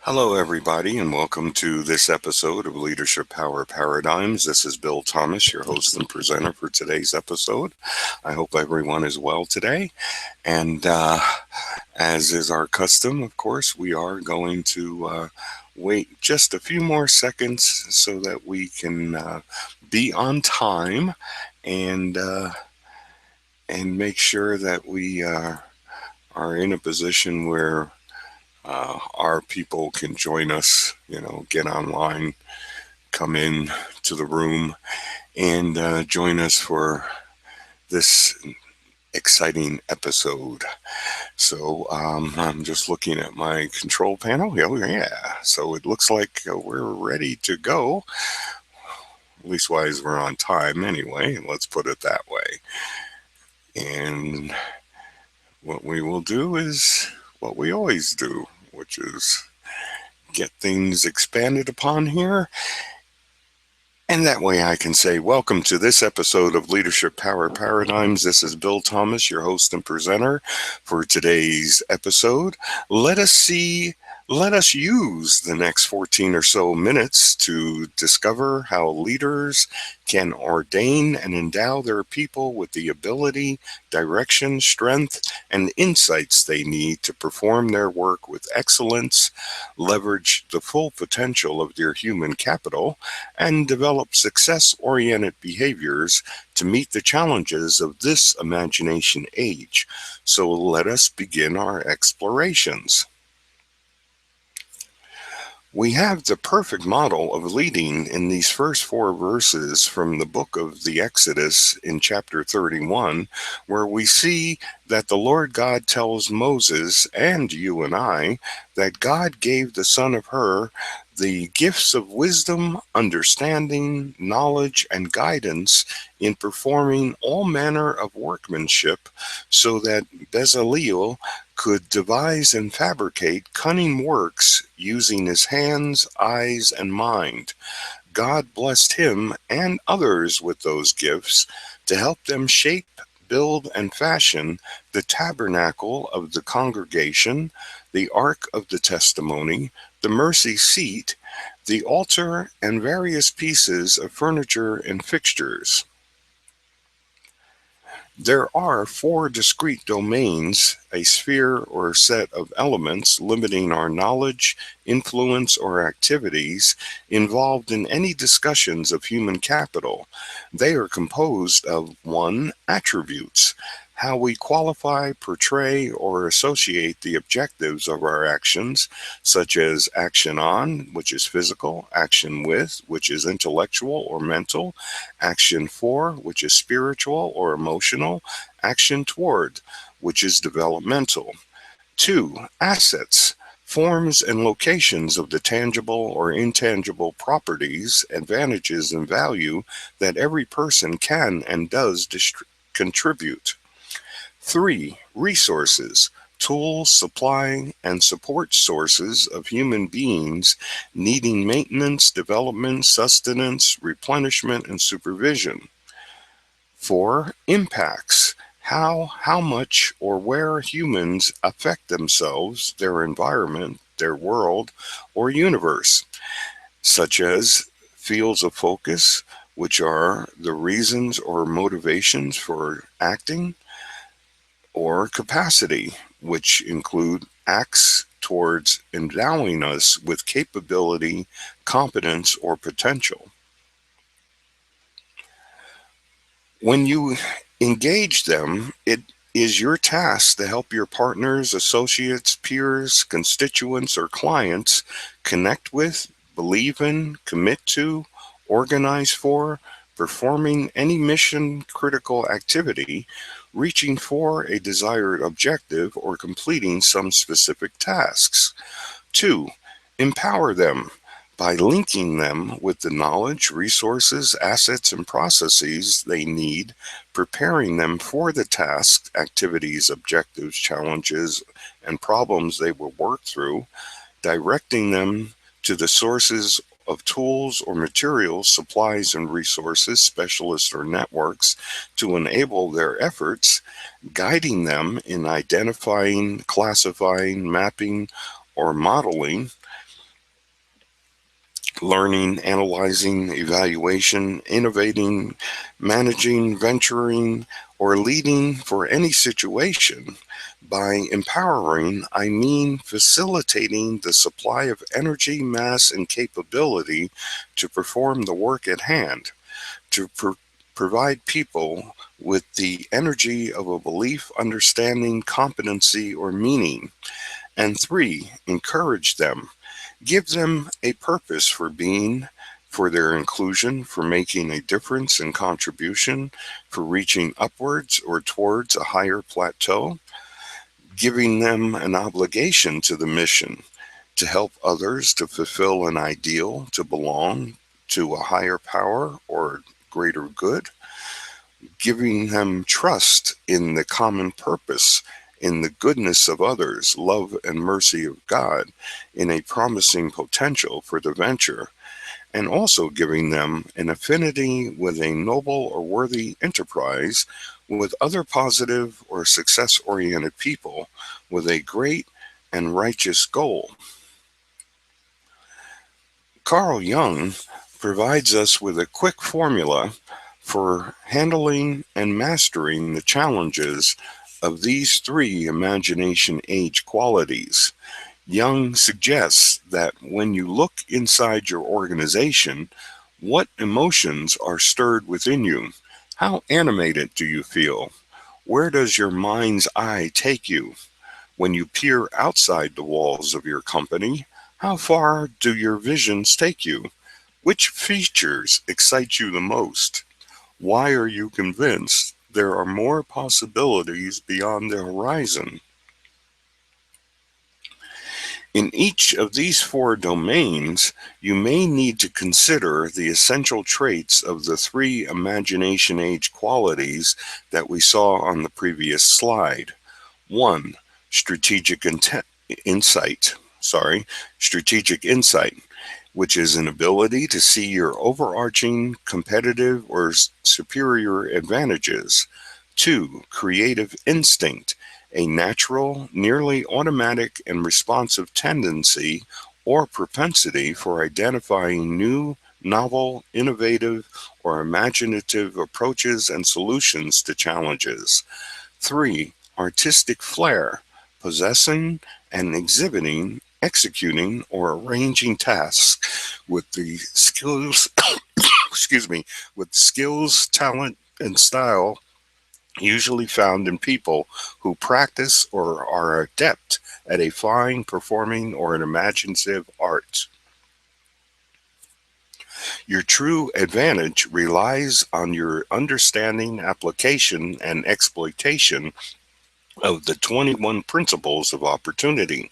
Hello, everybody, and welcome to this episode of Leadership Power Paradigms. This is Bill Thomas, your host and presenter for today's episode. I hope everyone is well today. And as is our custom, of course, we are going to wait just a few more seconds so that we can be on time and uh, and make sure that we are in a position where our people can join us, get online, come in to the room, and join us for this exciting episode. So I'm just looking at my control panel. Oh, yeah. So it looks like we're ready to go. Leastwise, we're on time anyway. Let's put it that way. And what we will do is what we always do, which is get things expanded upon here. And that way I can say, welcome to this episode of Leadership Power Paradigms. This is Bill Thomas, your host and presenter for today's episode. Let us use the next 14 or so minutes to discover how leaders can ordain and endow their people with the ability, direction, strength, and insights they need to perform their work with excellence, leverage the full potential of their human capital, and develop success-oriented behaviors to meet the challenges of this imagination age. So let us begin our explorations. We have the perfect model of leading in these first four verses from the book of the Exodus in chapter 31, where we see that the Lord God tells Moses and you and I that God gave the son of Hur the gifts of wisdom, understanding, knowledge, and guidance in performing all manner of workmanship, so that Bezaleel could devise and fabricate cunning works using his hands, eyes, and mind. God blessed him and others with those gifts to help them shape, build, and fashion the tabernacle of the congregation, the ark of the testimony, the mercy seat, the altar, and various pieces of furniture and fixtures. There are four discrete domains, a sphere or set of elements limiting our knowledge, influence, or activities involved in any discussions of human capital. They are composed of 1. Attributes, how we qualify, portray, or associate the objectives of our actions, such as action on, which is physical, action with, which is intellectual or mental, action for, which is spiritual or emotional, action toward, which is developmental. 2. Assets, forms and locations of the tangible or intangible properties, advantages, and value that every person can and does contribute. 3. Resources, tools, supply, and support sources of human beings needing maintenance, development, sustenance, replenishment, and supervision. 4. Impacts, how much, or where humans affect themselves, their environment, their world, or universe, such as fields of focus, which are the reasons or motivations for acting, or capacity, which include acts towards endowing us with capability, competence, or potential. When you engage them, it is your task to help your partners, associates, peers, constituents, or clients connect with, believe in, commit to, organize for, performing any mission critical activity, reaching for a desired objective, or completing some specific tasks. 2. Empower them by linking them with the knowledge, resources, assets, and processes they need, preparing them for the tasks, activities, objectives, challenges, and problems they will work through, directing them to the sources of tools or materials, supplies and resources, specialists or networks to enable their efforts, guiding them in identifying, classifying, mapping, or modeling, learning, analyzing, evaluation, innovating, managing, venturing, or leading for any situation. By empowering, I mean facilitating the supply of energy, mass, and capability to perform the work at hand, to provide people with the energy of a belief, understanding, competency, or meaning. And three, encourage them. Give them a purpose for being, for their inclusion, for making a difference and contribution, for reaching upwards or towards a higher plateau, giving them an obligation to the mission to help others to fulfill an ideal, to belong to a higher power or greater good, giving them trust in the common purpose, in the goodness of others, love and mercy of God, in a promising potential for the venture, and also giving them an affinity with a noble or worthy enterprise with other positive or success oriented people with a great and righteous goal. Carl Jung provides us with a quick formula for handling and mastering the challenges of these three imagination age qualities. Jung suggests that when you look inside your organization, what emotions are stirred within you? How animated do you feel? Where does your mind's eye take you? When you peer outside the walls of your company, how far do your visions take you? Which features excite you the most? Why are you convinced there are more possibilities beyond the horizon? In each of these four domains, you may need to consider the essential traits of the three imagination age qualities that we saw on the previous slide. One, strategic insight. Strategic insight, which is an ability to see your overarching competitive or superior advantages. Two, creative instinct, a natural, nearly automatic and responsive tendency or propensity for identifying new, novel, innovative, or imaginative approaches and solutions to challenges. Three, artistic flair, possessing and exhibiting, executing, or arranging tasks with the skills, excuse me, with skills, talent, and style usually found in people who practice or are adept at a fine performing or an imaginative art. Your true advantage relies on your understanding, application, and exploitation of the 21 principles of opportunity.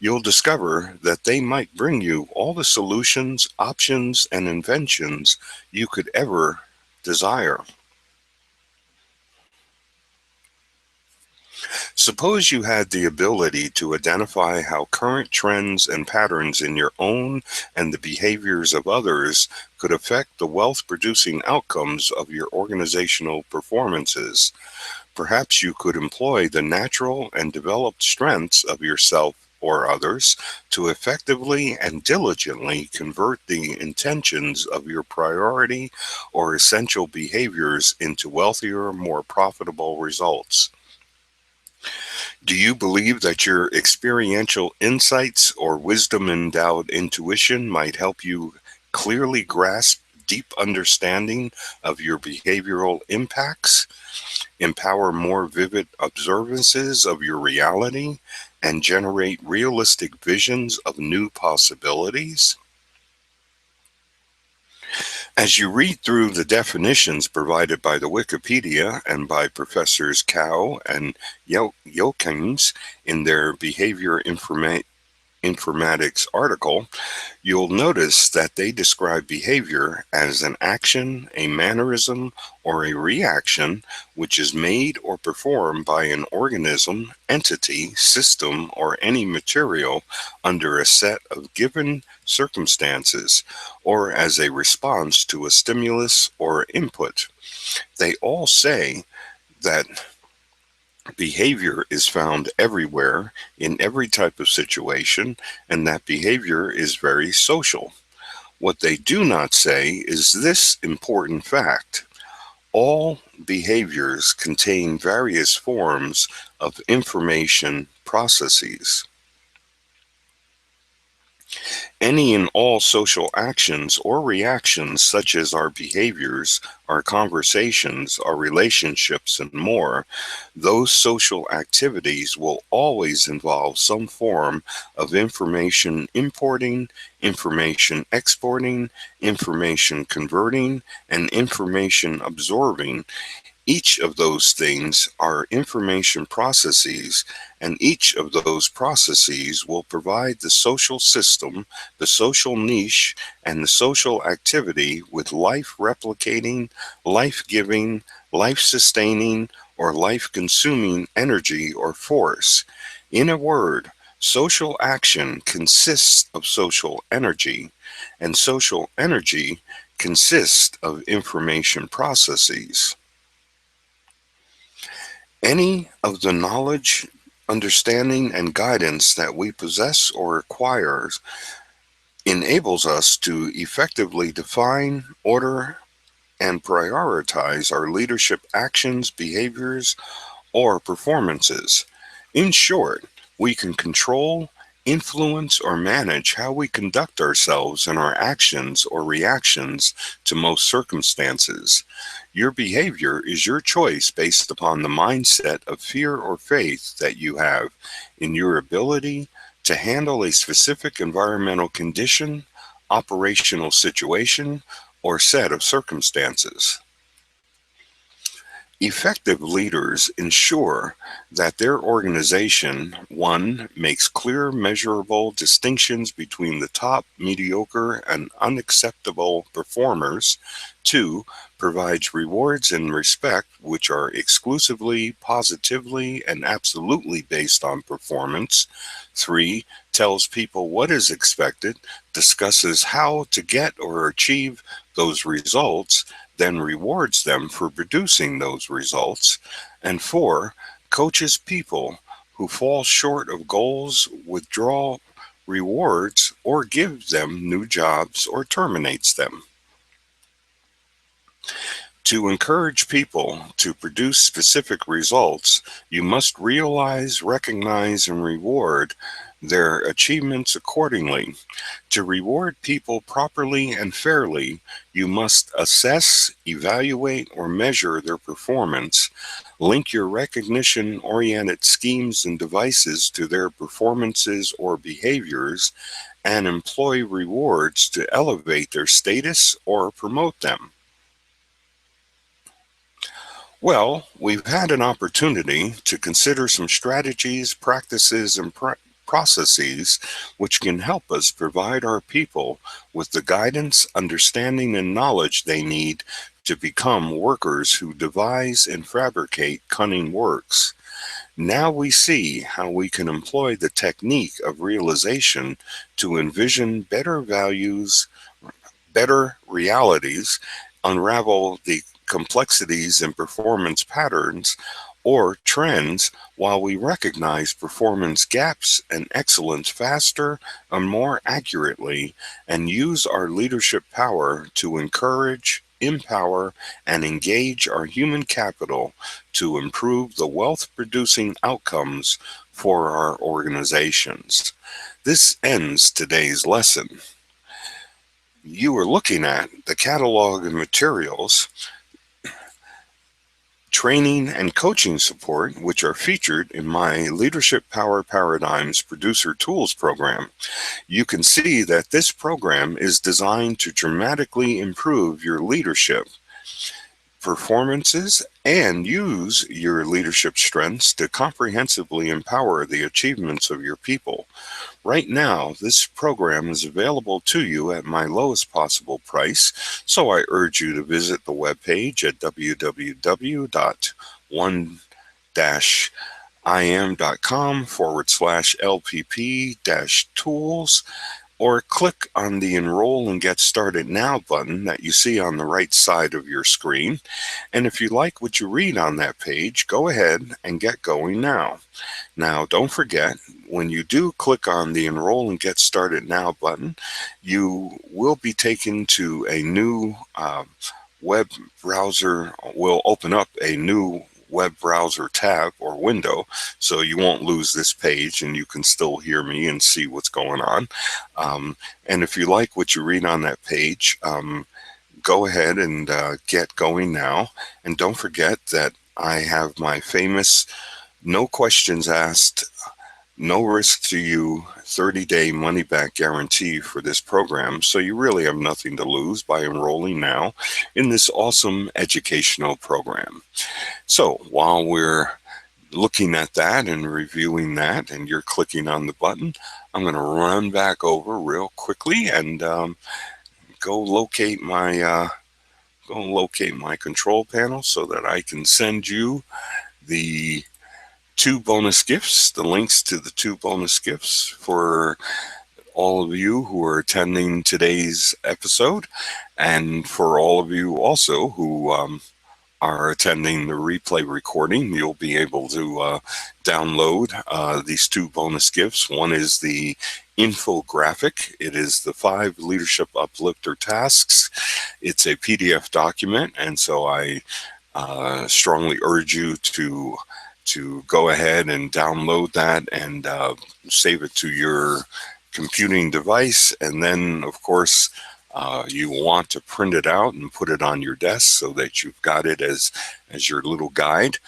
You'll discover that they might bring you all the solutions, options, and inventions you could ever desire. Suppose you had the ability to identify how current trends and patterns in your own and the behaviors of others could affect the wealth producing outcomes of your organizational performances. Perhaps you could employ the natural and developed strengths of yourself or others to effectively and diligently convert the intentions of your priority or essential behaviors into wealthier, more profitable results. Do you believe that your experiential insights or wisdom endowed intuition might help you clearly grasp deep understanding of your behavioral impacts, empower more vivid observances of your reality, and generate realistic visions of new possibilities? As you read through the definitions provided by the Wikipedia and by Professors Cow and Yelkins in their behavior informatics article, you'll notice that they describe behavior as an action, a mannerism, or a reaction which is made or performed by an organism, entity, system, or any material under a set of given circumstances or as a response to a stimulus or input. They all say that behavior is found everywhere in every type of situation, and that behavior is very social. What they do not say is this important fact: all behaviors contain various forms of information processes. Any and all social actions or reactions, such as our behaviors, our conversations, our relationships, and more, those social activities will always involve some form of information importing, information exporting, information converting, and information absorbing. Each of those things are information processes, and each of those processes will provide the social system, the social niche, and the social activity with life replicating, life giving, life sustaining, or life consuming energy or force. In a word, social action consists of social energy, and social energy consists of information processes. Any of the knowledge, understanding, and guidance that we possess or acquire enables us to effectively define, order, and prioritize our leadership actions, behaviors, or performances. In short, we can control, influence, or manage how we conduct ourselves and our actions or reactions to most circumstances. Your behavior is your choice based upon the mindset of fear or faith that you have in your ability to handle a specific environmental condition, operational situation, or set of circumstances. Effective leaders ensure that their organization, one, makes clear, measurable distinctions between the top, mediocre, and unacceptable performers; two, provides rewards and respect which are exclusively, positively, and absolutely based on performance; three, tells people what is expected, discusses how to get or achieve those results, then rewards them for producing those results; and four, coaches people who fall short of goals, withdraw rewards, or gives them new jobs or terminates them. To encourage people to produce specific results, you must realize, recognize, and reward their achievements accordingly. To reward people properly and fairly, you must assess, evaluate, or measure their performance, link your recognition-oriented schemes and devices to their performances or behaviors, and employ rewards to elevate their status or promote them. Well, we've had an opportunity to consider some strategies, practices, and processes which can help us provide our people with the guidance, understanding, and knowledge they need to become workers who devise and fabricate cunning works. Now we see how we can employ the technique of realization to envision better values, better realities, unravel the complexities in performance patterns or trends, while we recognize performance gaps and excellence faster and more accurately, and use our leadership power to encourage, empower, and engage our human capital to improve the wealth producing outcomes for our organizations. This ends today's lesson. You are looking at the catalog of materials, training, and coaching support, which are featured in my Leadership Power Paradigms Producer Tools program. You can see that this program is designed to dramatically improve your leadership performances and use your leadership strengths to comprehensively empower the achievements of your people. Right now, this program is available to you at my lowest possible price, so I urge you to visit the webpage at www.one-im.com/LPP-tools or click on the Enroll and Get Started Now button that you see on the right side of your screen. And if you like what you read on that page, go ahead and get going now. Now, don't forget, when you do click on the Enroll and Get Started Now button, you will be taken to a new web browser, will open up a new web browser tab or window, so you won't lose this page and you can still hear me and see what's going on. And if you like what you read on that page, go ahead and get going now. And don't forget that I have my famous no questions asked, no risk to you 30-day money-back guarantee for this program, so you really have nothing to lose by enrolling now in this awesome educational program. So while we're looking at that and reviewing that and you're clicking on the button, I'm going to run back over real quickly and go locate my control panel so that I can send you the two bonus gifts, the links to the two bonus gifts for all of you who are attending today's episode, and for all of you also who are attending the replay recording. You'll be able to download these two bonus gifts. One is the infographic. It is the 5 leadership uplifter tasks. It's a PDF document, and so I strongly urge you to go ahead and download that and save it to your computing device. And then, of course, you want to print it out and put it on your desk so that you've got it as your little guide.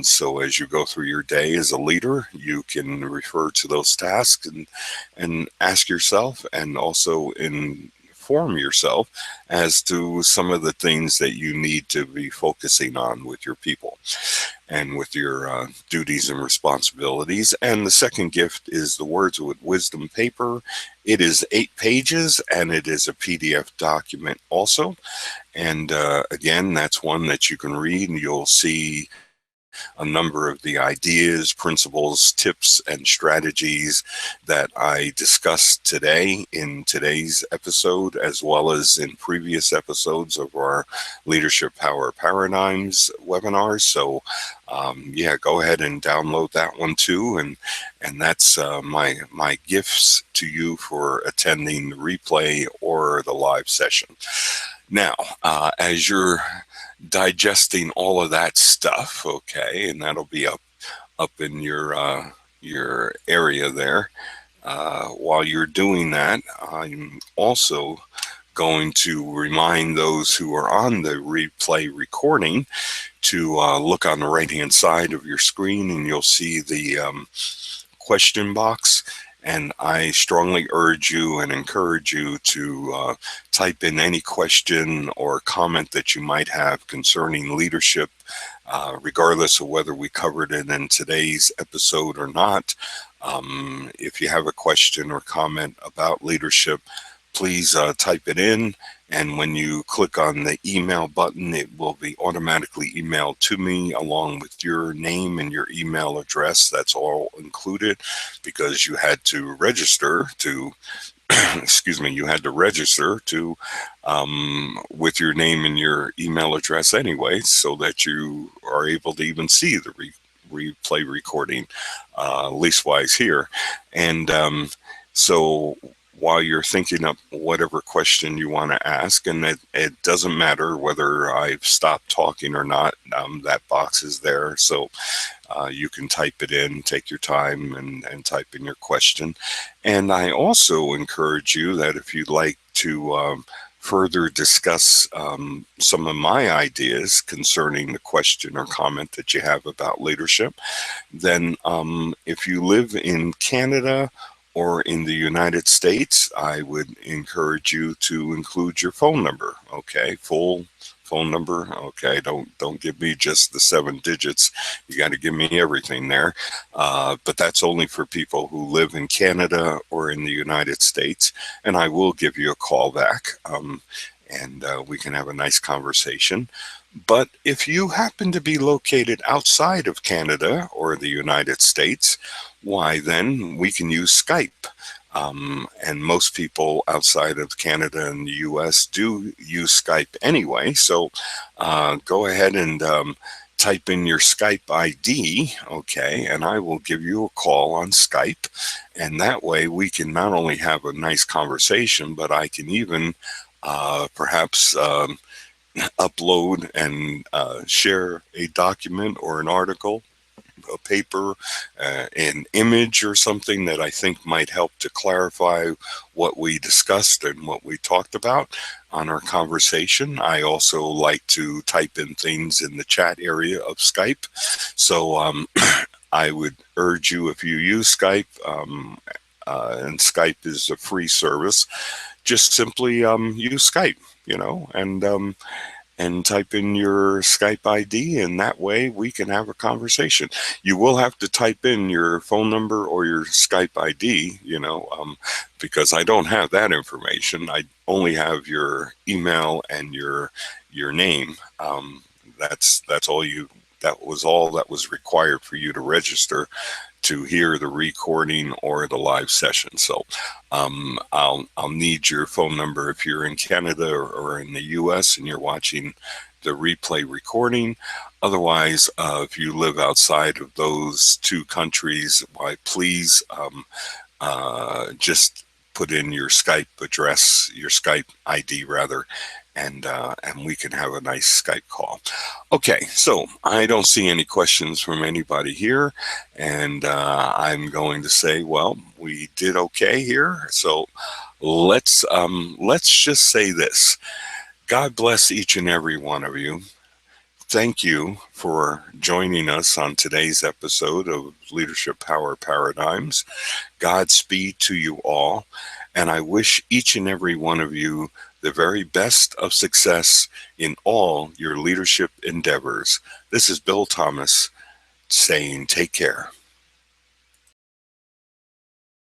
So as you go through your day as a leader, you can refer to those tasks and ask yourself, and also inform yourself as to some of the things that you need to be focusing on with your people and with your duties and responsibilities. And the second gift is the Words with Wisdom paper. It is 8 pages and it is a PDF document also. And again, that's one that you can read, and you'll see a number of the ideas, principles, tips, and strategies that I discussed today in today's episode, as well as in previous episodes of our Leadership Power Paradigms webinars. So yeah, go ahead and download that one too. And that's my gifts to you for attending the replay or the live session. Now, as you're digesting all of that stuff, okay, and that'll be up in your area there. While you're doing that, I'm also going to remind those who are on the replay recording to look on the right-hand side of your screen, and you'll see the question box. And I strongly urge you and encourage you to type in any question or comment that you might have concerning leadership, regardless of whether we covered it in today's episode or not. If you have a question or comment about leadership, please type it in. And when you click on the email button, it will be automatically emailed to me along with your name and your email address. That's all included, because you had to register to excuse me, you had to register to with your name and your email address anyway, so that you are able to even see the replay recording, leastwise here. And so while you're thinking up whatever question you want to ask, and it doesn't matter whether I've stopped talking or not, that box is there. So you can type it in, take your time and type in your question. And I also encourage you that if you'd like to further discuss some of my ideas concerning the question or comment that you have about leadership, then if you live in Canada or in the United States, I would encourage you to include your phone number. Okay, full phone number. Okay, don't give me just the 7 digits. You got to give me everything there. But that's only for people who live in Canada or in the United States, and I will give you a call back, and we can have a nice conversation. But if you happen to be located outside of Canada or the United States, why then we can use Skype. And most people outside of Canada and the US do use Skype anyway. So go ahead and type in your Skype ID, okay, and I will give you a call on Skype. And that way we can not only have a nice conversation, but I can even perhaps upload and share a document or an article, a paper, an image or something that I think might help to clarify what we discussed and what we talked about on our conversation. I also like to type in things in the chat area of Skype. So I would urge you, if you use Skype, and Skype is a free service, just simply use Skype, and type in your Skype ID, and that way we can have a conversation. You will have to type in your phone number or your Skype ID, because I don't have that information. I only have your email and your name. That's all you. That was all that was required for you to register to hear the recording or the live session. So I'll need your phone number if you're in Canada or in the US and you're watching the replay recording. Otherwise, if you live outside of those two countries, why please just put in your Skype address, your Skype ID rather, and we can have a nice Skype call. Okay, so I don't see any questions from anybody here, and I'm going to say, well, we did okay here. So let's just say this: God bless each and every one of you. Thank you for joining us on today's episode of Leadership Power Paradigms. Godspeed to you all, and I wish each and every one of you the very best of success in all your leadership endeavors. This is Bill Thomas saying take care.